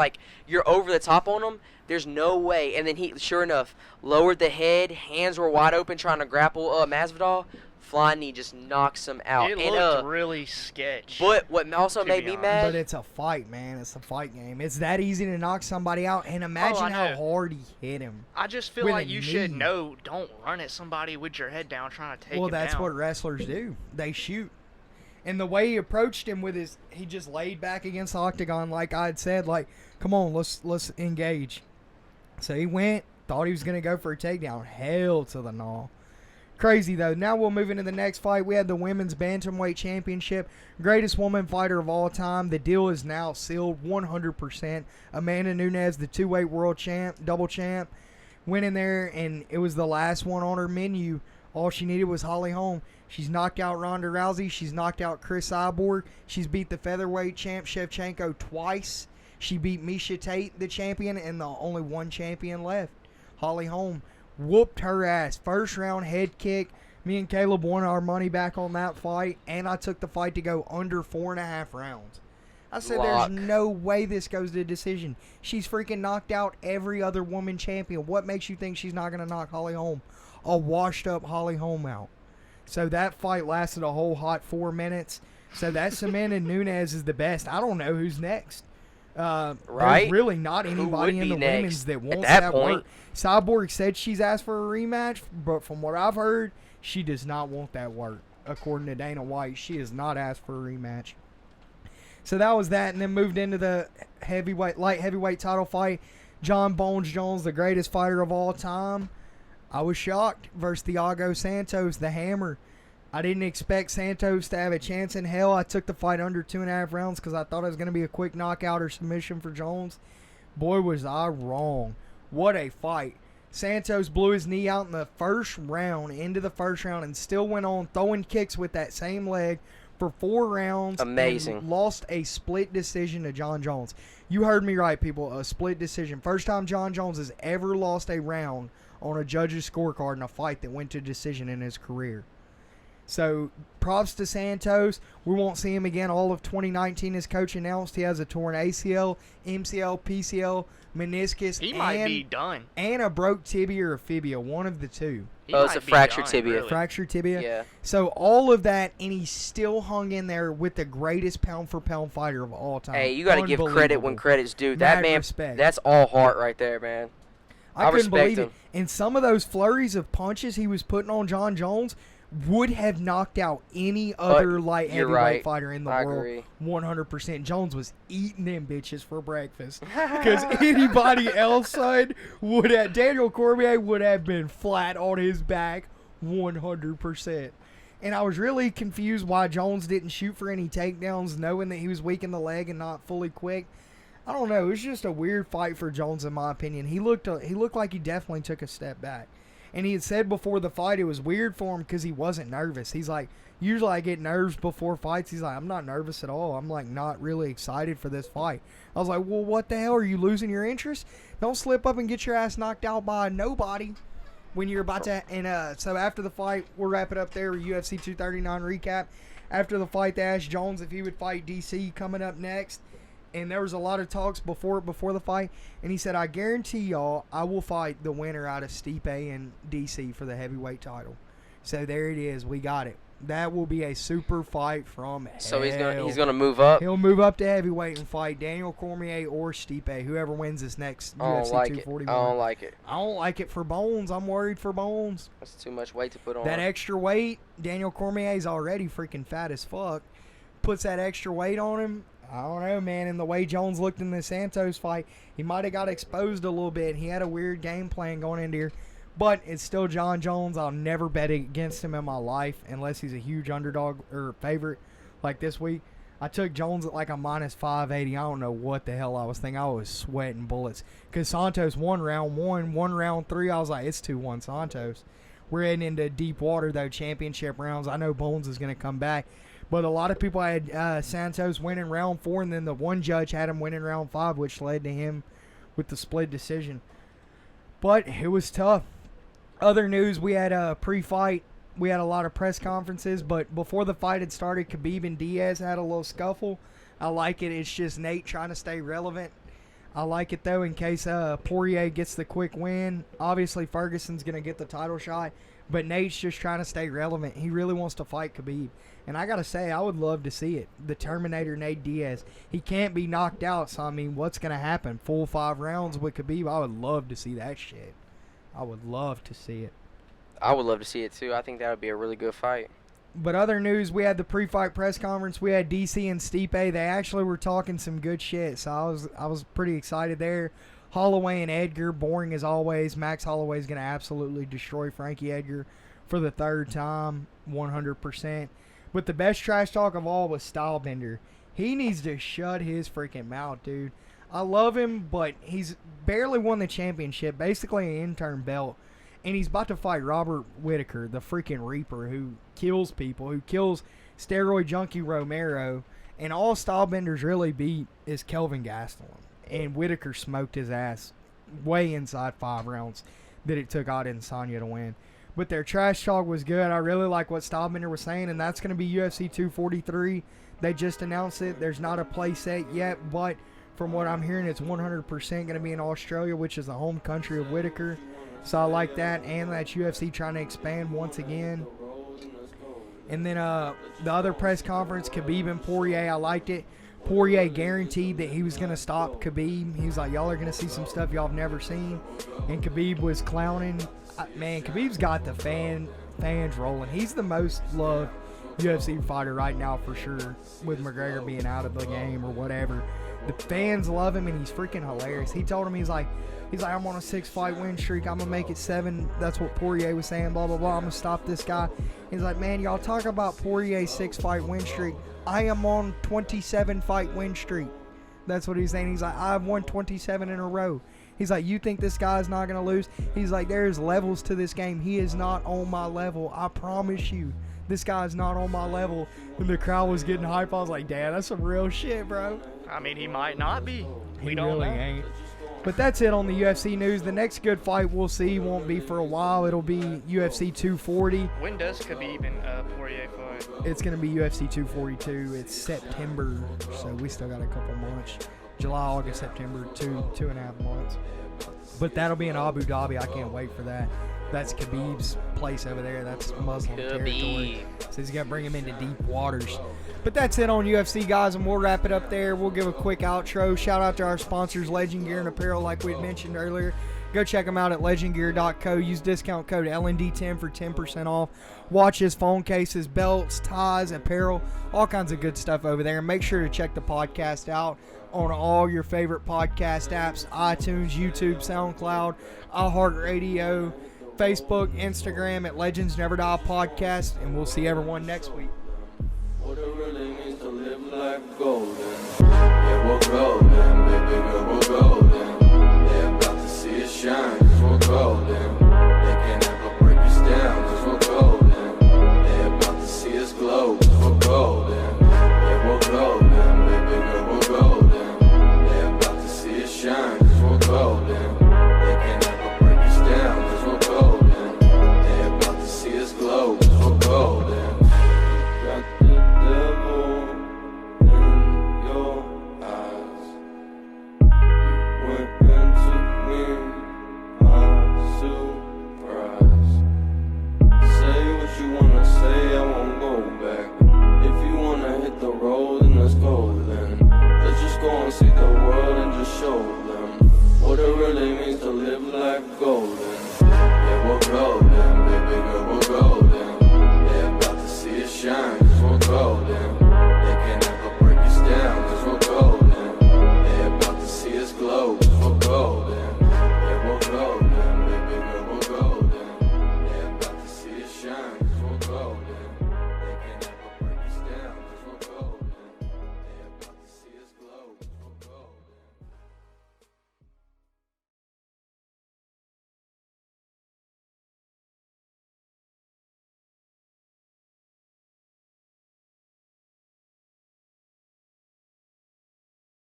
you're over the top on him. There's no way. And then he, sure enough, lowered the head. Hands were wide open trying to grapple Masvidal. Flying knee just knocks him out. It looked really sketch. But what also made me mad... But it's a fight, man. It's a fight game. It's that easy to knock somebody out. And imagine how hard he hit him. I just feel like you should know, don't run at somebody with your head down trying to take him down. Well, that's what wrestlers do. They shoot. And the way he approached him with he just laid back against the octagon like I had said, come on, let's engage. So he went, thought he was going to go for a takedown. Hell to the gnaw. Crazy, though. Now we'll move into the next fight. We had the Women's Bantamweight Championship. Greatest woman fighter of all time. The deal is now sealed 100%. Amanda Nunes, the two-weight world champ, double champ, went in there, and it was the last one on her menu. All she needed was Holly Holm. She's knocked out Ronda Rousey. She's knocked out Chris Cyborg. She's beat the featherweight champ Shevchenko twice. She beat Misha Tate, the champion, and the only one champion left, Holly Holm. Whooped her ass. First round head kick. Me and Caleb won our money back on that fight, and I took the fight to go under 4.5 rounds. I said, Lock. there's no way this goes to decision. She's freaking knocked out every other woman champion. What makes you think she's not going to knock Holly Holm? A washed up Holly Holm out. So that fight lasted a whole hot 4 minutes. So that Amanda Nunes is the best. I don't know who's next. Right? There's really not would anybody in be the next women's that at wants that that point? work. Cyborg said she's asked for a rematch, but from what I've heard, she does not want that work. According to Dana White, she has not asked for a rematch. So that was that, and then moved into the light heavyweight title fight. John Bones Jones, the greatest fighter of all time. I was shocked versus Thiago Santos, the Hammer. I didn't expect Santos to have a chance in hell. I took the fight under 2.5 rounds because I thought it was going to be a quick knockout or submission for Jones. Boy, was I wrong. What a fight. Santos blew his knee out in the first round, into the first round, and still went on throwing kicks with that same leg for 4 rounds. Amazing. And lost a split decision to John Jones. You heard me right, people. A split decision. First time John Jones has ever lost a round on a judge's scorecard in a fight that went to decision in his career. So, props to Santos. We won't see him again all of 2019. His coach announced he has a torn ACL, MCL, PCL, meniscus, He might be done. and a broke tibia or fibia, one of the two. He Oh, it's might a be fractured done, tibia. really. Fractured tibia. Yeah. So, all of that, and he still hung in there with the greatest pound-for-pound fighter of all time. Hey, you got to give credit when Unbelievable. credit's due. Mad That man, respect. that's all heart right there, man. I couldn't respect believe him. it. And some of those flurries of punches he was putting on John Jones would have knocked out any other light you're heavyweight right. fighter in the I world. agree. 100%. Jones was eating them bitches for breakfast. Because anybody else, son, would have, Daniel Cormier would have been flat on his back 100%. And I was really confused why Jones didn't shoot for any takedowns, knowing that he was weak in the leg and not fully quick. I don't know. It was just a weird fight for Jones, in my opinion. He looked like he definitely took a step back. And he had said before the fight it was weird for him because he wasn't nervous. He's like, usually I get nerves before fights. He's like, I'm not nervous at all. I'm like not really excited for this fight. I was like, well, what the hell? Are you losing your interest? Don't slip up and get your ass knocked out by nobody when you're about to. And so after the fight, we'll wrap it up there. UFC 239 recap. After the fight, they asked Jones if he would fight DC coming up next. And there was a lot of talks before the fight, and he said, I guarantee y'all I will fight the winner out of Stipe and DC for the heavyweight title. So there it is. We got it. That will be a super fight from hell. So he's gonna move up. He'll move up to heavyweight and fight Daniel Cormier or Stipe, whoever wins this next I don't UFC like it. 241. I don't like it. I don't like it for Bones. I'm worried for Bones. That's too much weight to put on. That extra weight, Daniel Cormier's already freaking fat as fuck. Puts that extra weight on him. I don't know, man. And the way Jones looked in the Santos fight, he might have got exposed a little bit. He had a weird game plan going into here. But it's still John Jones. I'll never bet against him in my life unless he's a huge underdog or favorite like this week. I took Jones at like a minus 580. I don't know what the hell I was thinking. I was sweating bullets. Because Santos won round 1, won round 3. I was like, it's 2-1 Santos. We're heading into deep water, though, championship rounds. I know Bones is going to come back. But a lot of people had Santos winning round 4, and then the one judge had him winning round 5, which led to him with the split decision. But it was tough. Other news, we had a pre-fight. We had a lot of press conferences, but before the fight had started, Khabib and Diaz had a little scuffle. I like it. It's just Nate trying to stay relevant. I like it, though, in case Poirier gets the quick win. Obviously, Ferguson's going to get the title shot, but Nate's just trying to stay relevant. He really wants to fight Khabib. And I got to say, I would love to see it. The Terminator Nate Diaz. He can't be knocked out, so, I mean, what's going to happen? Full 5 rounds with Khabib? I would love to see that shit. I would love to see it. I would love to see it, too. I think that would be a really good fight. But other news, we had the pre-fight press conference. We had DC and Stipe. They actually were talking some good shit, so I was pretty excited there. Holloway and Edgar, boring as always. Max Holloway's going to absolutely destroy Frankie Edgar. for the third time, 100%. But the best trash talk of all was Stylebender. He needs to shut his freaking mouth, dude. I love him, but he's barely won the championship, basically an intern belt. And he's about to fight Robert Whitaker, the freaking Reaper, who kills people, who kills steroid junkie Romero. And all Stylebender's really beat is Kelvin Gastelum. And Whitaker smoked his ass way inside 5 rounds that it took Adesanya to win. But their trash talk was good. I really like what Stylebender was saying, and that's going to be UFC 243. They just announced it. There's not a play set yet, but from what I'm hearing, it's 100% going to be in Australia, which is the home country of Whitaker. So I like that, and that's UFC trying to expand once again. And then the other press conference, Khabib and Poirier, I liked it. Poirier guaranteed that he was going to stop Khabib. He was like, y'all are going to see some stuff y'all have never seen. And Khabib was clowning. Man, Khabib's got the fans rolling. He's the most loved UFC fighter right now for sure, with McGregor being out of the game or whatever. The fans love him, and he's freaking hilarious. He told him, he's like, I'm on a 6-fight win streak. I'm going to make it 7. That's what Poirier was saying, blah, blah, blah. I'm going to stop this guy. He's like, man, y'all talk about Poirier's 6-fight win streak. I am on 27-fight win streak. That's what he's saying. He's like, I've won 27 in a row. He's like, you think this guy's not going to lose? He's like, there's levels to this game. He is not on my level. I promise you. This guy's not on my level. And the crowd was getting hype. I was like, damn, that's some real shit, bro. I mean, he might not be. We don't really know. Ain't. But that's it on the UFC news. The next good fight we'll see won't be for a while. It'll be UFC 240. When does Khabib and Poirier fight? It's going to be UFC 242. It's September, so we still got a couple months. July, August, September, 2.5 months. But that'll be in Abu Dhabi. I can't wait for that. That's Khabib's place over there. That's Muslim territory. So he's got to bring him into deep waters. But that's it on UFC, guys, and we'll wrap it up there. We'll give a quick outro. Shout out to our sponsors, Legend Gear and Apparel, like we had mentioned earlier. Go check them out at legendgear.co. Use discount code LND10 for 10% off. Watches, phone cases, belts, ties, apparel, all kinds of good stuff over there. And make sure to check the podcast out on all your favorite podcast apps, iTunes, YouTube, SoundCloud, iHeartRadio, Facebook, Instagram at Legends Never Die Podcast, and we'll see everyone next week. What it really means to live life golden. Yeah, we're golden, baby girl, we're golden. They're about to see us shine, cause we're golden. They can't ever break us down, cause we're golden. They're about to see us glow, cause we're golden. Yeah, we're golden, baby girl, we're golden. They're about to see us shine, cause we're golden. They can't ever break us down, cause we're golden. They're about to see us glow, cause we're golden. See the world and just show them what it really means to live life golden. Yeah, we're golden, baby girl, we're golden. They're about to see us shine, cause we're golden.